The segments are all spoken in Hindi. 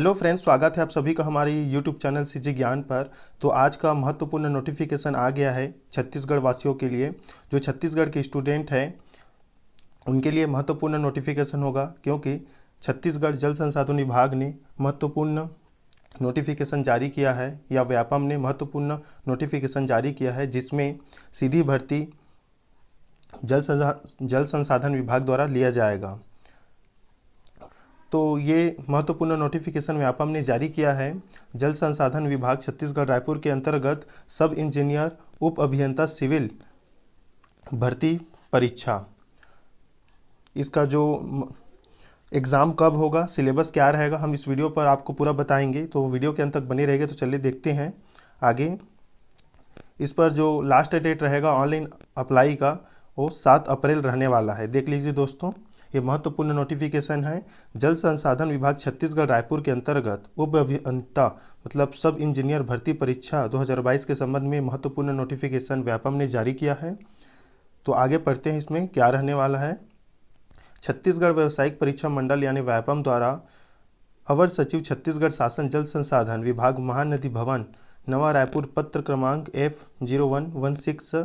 हेलो फ्रेंड्स, स्वागत है आप सभी का हमारे यूट्यूब चैनल सीजी ज्ञान पर। तो आज का महत्वपूर्ण नोटिफिकेशन आ गया है छत्तीसगढ़ वासियों के लिए। जो छत्तीसगढ़ के स्टूडेंट हैं उनके लिए महत्वपूर्ण नोटिफिकेशन होगा, क्योंकि छत्तीसगढ़ जल संसाधन विभाग ने महत्वपूर्ण नोटिफिकेशन जारी किया है, या व्यापम ने महत्वपूर्ण नोटिफिकेशन जारी किया है, जिसमें सीधी भर्ती जल संसाधन विभाग द्वारा लिया जाएगा। तो ये महत्वपूर्ण नोटिफिकेशन व्यापम ने जारी किया है। जल संसाधन विभाग छत्तीसगढ़ रायपुर के अंतर्गत सब इंजीनियर उप अभियंता सिविल भर्ती परीक्षा, इसका जो एग्ज़ाम कब होगा, सिलेबस क्या रहेगा, हम इस वीडियो पर आपको पूरा बताएंगे। तो वीडियो के अंत तक बने रहेंगे। तो चलिए देखते हैं आगे। इस पर जो लास्ट डेट रहेगा ऑनलाइन अप्लाई का, वो 7 अप्रैल रहने वाला है। देख लीजिए दोस्तों, ये महत्वपूर्ण नोटिफिकेशन है। जल संसाधन विभाग छत्तीसगढ़ रायपुर के अंतर्गत उप अभियंता मतलब सब इंजीनियर भर्ती परीक्षा 2022 के संबंध में महत्वपूर्ण नोटिफिकेशन व्यापम ने जारी किया है। तो आगे पढ़ते हैं इसमें क्या रहने वाला है। छत्तीसगढ़ व्यावसायिक परीक्षा मंडल यानी व्यापम द्वारा अवर सचिव छत्तीसगढ़ शासन जल संसाधन विभाग महानदी भवन नवा रायपुर पत्र क्रमांक F0116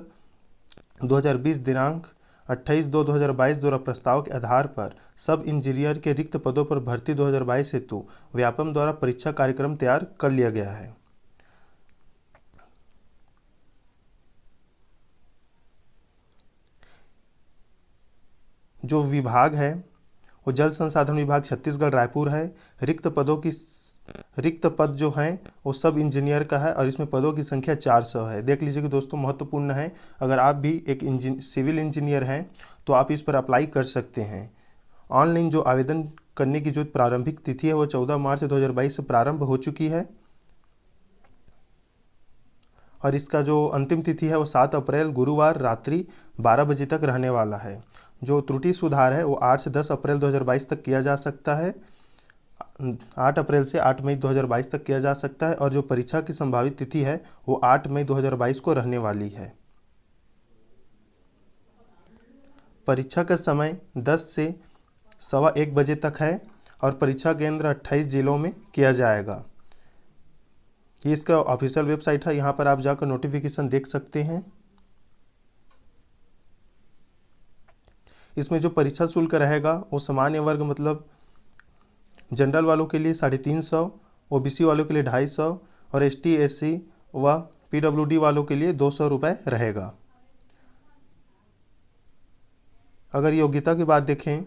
2020 दिनांक 28/2/2022 द्वारा प्रस्ताव के आधार पर सब इंजीनियर के रिक्त पदों पर भर्ती 2022 हेतु व्यापम द्वारा परीक्षा कार्यक्रम तैयार कर लिया गया है। जो विभाग है वो जल संसाधन विभाग छत्तीसगढ़ रायपुर है। रिक्त पद जो हैं वो सब इंजीनियर का है और इसमें पदों की संख्या 400 है। देख लीजिए कि दोस्तों महत्वपूर्ण है। अगर आप भी एक सिविल इंजीनियर हैं तो आप इस पर अप्लाई कर सकते हैं। ऑनलाइन जो आवेदन करने की जो प्रारंभिक तिथि है वो 14 मार्च 2022 से प्रारंभ हो चुकी है और इसका जो अंतिम तिथि है वो 7 अप्रैल गुरुवार रात्रि 12 बजे तक रहने वाला है। जो त्रुटि सुधार है वो 8 से 10 अप्रैल 2022 तक किया जा सकता है। 8 अप्रैल से 8 मई 2022 तक किया जा सकता है और जो परीक्षा की संभावित तिथि है वो 8 मई 2022 को रहने वाली है। परीक्षा का समय 10 से 1:15 बजे तक है और परीक्षा केंद्र 28 जिलों में किया जाएगा। ये इसका ऑफिशियल वेबसाइट है, यहाँ पर आप जाकर नोटिफिकेशन देख सकते हैं। इसमें जो परीक्षा शुल्क रहेगा वो सामान्य वर्ग मतलब जनरल वालों के लिए 350, ओबीसी वालों के लिए 250 और ST SC व PWD वालों के लिए 200 रुपये रहेगा। अगर योग्यता की बात देखें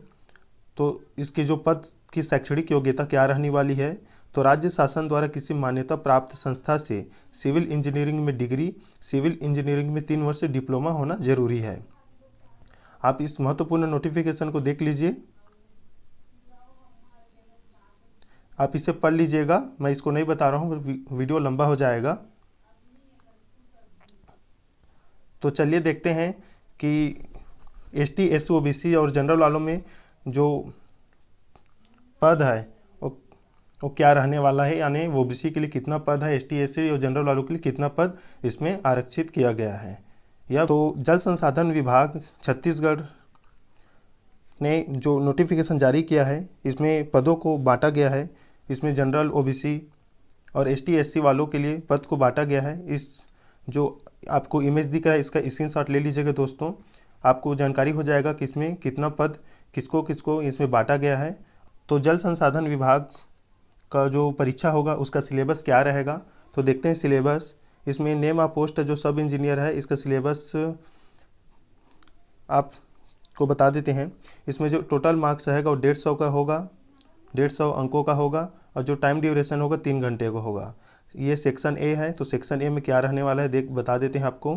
तो इसके जो पद की शैक्षणिक योग्यता क्या रहने वाली है, तो राज्य शासन द्वारा किसी मान्यता प्राप्त संस्था से सिविल इंजीनियरिंग में डिग्री, सिविल इंजीनियरिंग में 3 वर्ष डिप्लोमा होना जरूरी है। आप इस महत्वपूर्ण नोटिफिकेशन को देख लीजिए, आप इसे पढ़ लीजिएगा। मैं इसको नहीं बता रहा हूँ, वीडियो लंबा हो जाएगा। तो चलिए देखते हैं कि ST SC OBC और जनरल वालों में जो पद है वो क्या रहने वाला है, यानी OBC के लिए कितना पद है, ST SC और जनरल वालों के लिए कितना पद इसमें आरक्षित किया गया है। या तो जल संसाधन विभाग छत्तीसगढ़ ने जो नोटिफिकेशन जारी किया है इसमें पदों को बांटा गया है। इसमें जनरल, OBC और ST SC वालों के लिए पद को बांटा गया है। इस जो आपको इमेज दिख रहा है इसका स्क्रीनशॉट ले लीजिएगा दोस्तों, आपको जानकारी हो जाएगा कि इसमें कितना पद किसको किसको इसमें बांटा गया है। तो जल संसाधन विभाग का जो परीक्षा होगा उसका सिलेबस क्या रहेगा, तो देखते हैं सिलेबस। इसमें नेम ऑफ पोस्ट जो सब इंजीनियर है इसका सिलेबस आपको बता देते हैं। इसमें जो टोटल मार्क्स रहेगा वो 150 का होगा, 150 अंकों का होगा और जो टाइम ड्यूरेशन होगा 3 घंटे का होगा। ये सेक्शन ए है। तो सेक्शन ए में क्या रहने वाला है बता देते हैं आपको।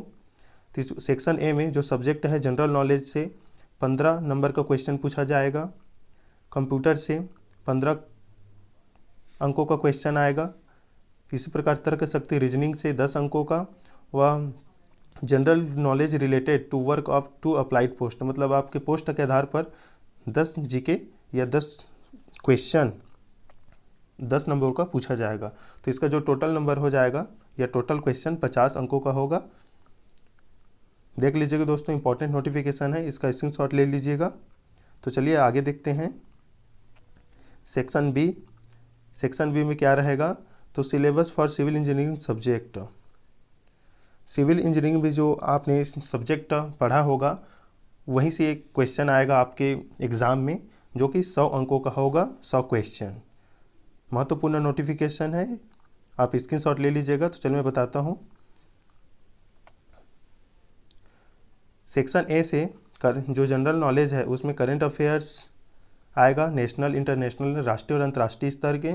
तो सेक्शन ए में जो सब्जेक्ट है जनरल नॉलेज से 15 नंबर का क्वेश्चन पूछा जाएगा, कंप्यूटर से 15 अंकों का क्वेश्चन आएगा, इसी प्रकार तर्क शक्ति रीजनिंग से 10 अंकों का, व general knowledge related to work of 2 applied post मतलब आपके पोस्ट के आधार पर 10 GK या 10 क्वेश्चन 10 नंबर का पूछा जाएगा। तो इसका जो टोटल नंबर हो जाएगा या टोटल क्वेश्चन 50 अंकों का होगा। देख लीजिएगा दोस्तों, इंपॉर्टेंट नोटिफिकेशन है, इसका स्क्रीनशॉट ले लीजिएगा। तो चलिए आगे देखते हैं। सेक्शन बी, सेक्शन बी में क्या रहेगा, तो syllabus for civil engineering subject. Civil engineering में जो आपने सब्जेक्ट पढ़ा होगा वहीं से एक क्वेश्चन आएगा आपके एग्ज़ाम में, जो कि 100 अंकों का होगा, 100 क्वेश्चन। महत्वपूर्ण नोटिफिकेशन है, आप स्क्रीनशॉट ले लीजिएगा। तो चलिए मैं बताता हूँ। सेक्शन ए से जो जनरल नॉलेज है उसमें करंट अफेयर्स आएगा, नेशनल, इंटरनेशनल, राष्ट्रीय और अंतर्राष्ट्रीय स्तर के।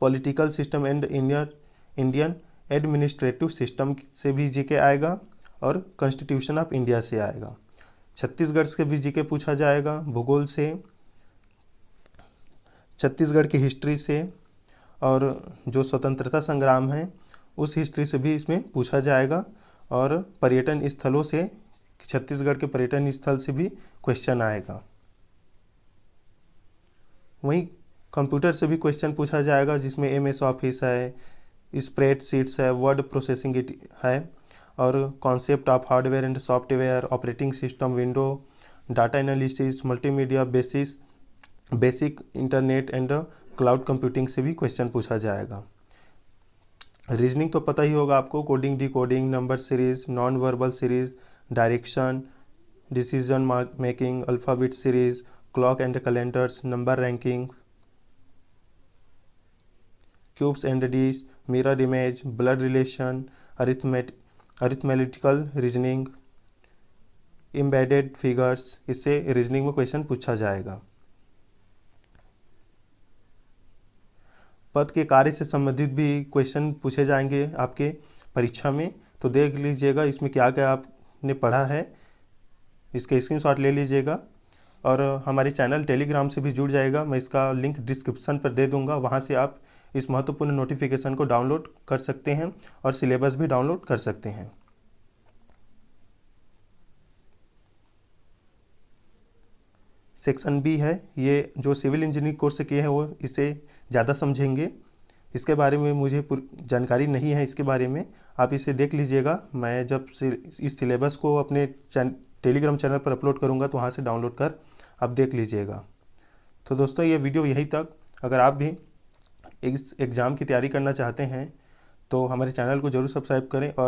Political system and Indian administrative system से भी जीके आएगा, और कॉन्स्टिट्यूशन ऑफ इंडिया से आएगा। छत्तीसगढ़ से भी जीके पूछा जाएगा, भूगोल से, छत्तीसगढ़ की हिस्ट्री से, और जो स्वतंत्रता संग्राम है उस हिस्ट्री से भी इसमें पूछा जाएगा, और पर्यटन स्थलों से, छत्तीसगढ़ के पर्यटन स्थल से भी क्वेश्चन आएगा। वहीं कंप्यूटर से भी क्वेश्चन पूछा जाएगा, जिसमें MS ऑफिस है, स्प्रेडशीट्स है, वर्ड प्रोसेसिंग है, और concept of hardware and software, operating system, window, data analysis, multimedia, basic internet and cloud computing से भी क्वेश्चन पूछा जाएगा। रीजनिंग तो पता ही होगा आपको, coding, decoding, number series, non verbal series, direction, decision making, alphabet series, clock and calendars, number ranking, cubes and dish, mirror image, blood relation, arithmetical reasoning, embedded figures, इससे रीजनिंग में क्वेश्चन पूछा जाएगा। पद के कार्य से संबंधित भी क्वेश्चन पूछे जाएंगे आपके परीक्षा में, तो देख लीजिएगा इसमें क्या क्या आपने पढ़ा है, इसके स्क्रीनशॉट ले लीजिएगा। और हमारे चैनल टेलीग्राम से भी जुड़ जाएगा, मैं इसका लिंक डिस्क्रिप्शन पर दे दूंगा, वहां से आप इस महत्वपूर्ण नोटिफिकेशन को डाउनलोड कर सकते हैं और सिलेबस भी डाउनलोड कर सकते हैं। सेक्शन बी है, ये जो सिविल इंजीनियरिंग कोर्स किए हैं वो इसे ज़्यादा समझेंगे। इसके बारे में मुझे पूरी जानकारी नहीं है, इसके बारे में आप इसे देख लीजिएगा। मैं जब से इस सिलेबस को अपने टेलीग्राम चैनल पर अपलोड करूंगा तो वहाँ से डाउनलोड कर आप देख लीजिएगा। तो दोस्तों ये वीडियो यहीं तक। अगर आप भी इस एग्ज़ाम की तैयारी करना चाहते हैं तो हमारे चैनल को ज़रूर सब्सक्राइब करें और